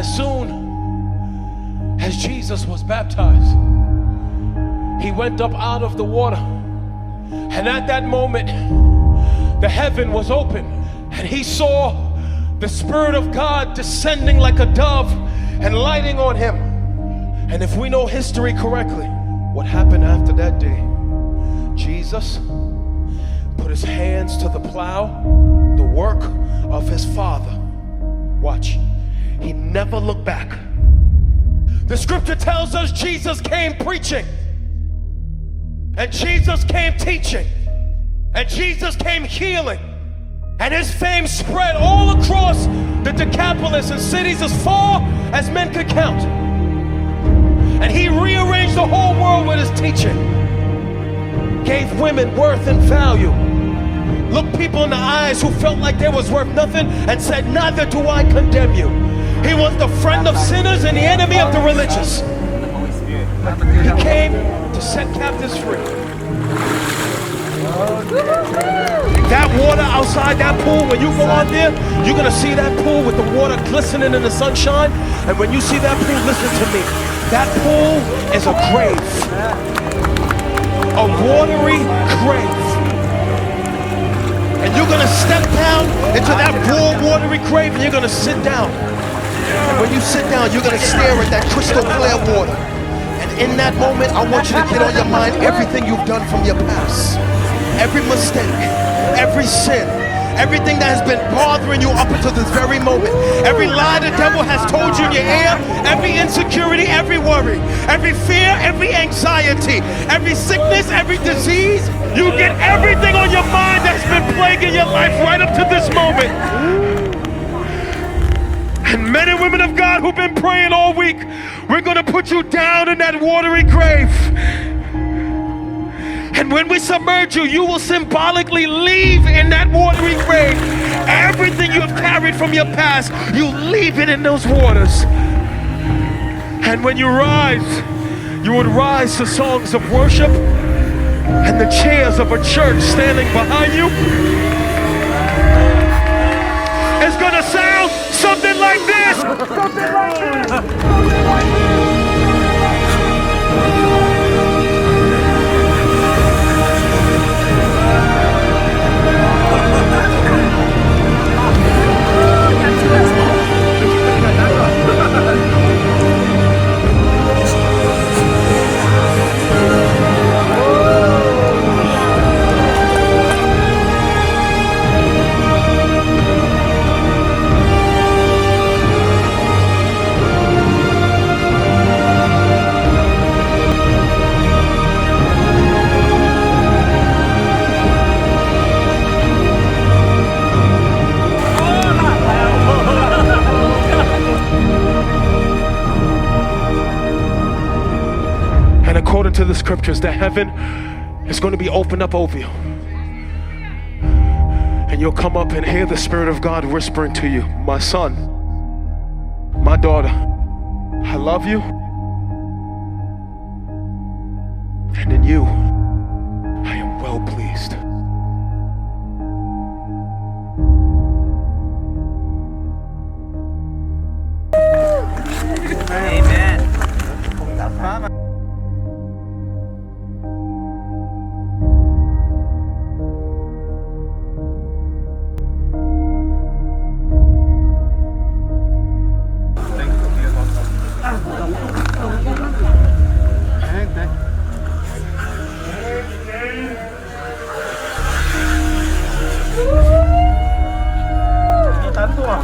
As soon as Jesus was baptized, he went up out of the water. And at that moment, the heaven was open. And he saw the Spirit of God descending like a dove and lighting on him. And if we know history correctly, what happened after that day? Jesus put his hands to the plow, the work of his Father. Watch. He never looked back. The scripture tells us Jesus came preaching, and Jesus came teaching, and Jesus came healing, and his fame spread all across the Decapolis and cities as far as men could count. And he rearranged the whole world with his teaching, gave women worth and value, looked people in the eyes who felt like they was worth nothing and said, neither do I condemn you. He was the friend of sinners and the enemy of the religious. He came to set captives free. That water outside that pool, when you go out there, you're gonna see that pool with the water glistening in the sunshine. And when you see that pool, listen to me, that pool is a grave, a watery grave. And you're gonna step down into that warm, watery grave, and you're gonna sit down. And when you sit down, you're gonna stare at that crystal clear water. And in that moment, I want you to get on your mind everything you've done from your past. Every mistake, every sin, everything that has been bothering you up until this very moment. Every lie the devil has told you in your ear, every insecurity, every worry, every fear, every anxiety, every sickness, every disease. You get everything on your mind that's been plaguing your life right up to this moment. And men and women of God who've been praying all week, we're gonna put you down in that watery grave. And when we submerge you, you will symbolically leave in that watery grave. Everything you have carried from your past, you leave it in those waters. And when you rise, you would rise to songs of worship and the cheers of a church standing behind you. It's gonna sound something like this. Something like this. Something like this. According to the scriptures, that heaven is going to be opened up over you. And you'll come up and hear the Spirit of God whispering to you, my son, my daughter, I love you. And in you, I am well pleased. Amen. Tanto.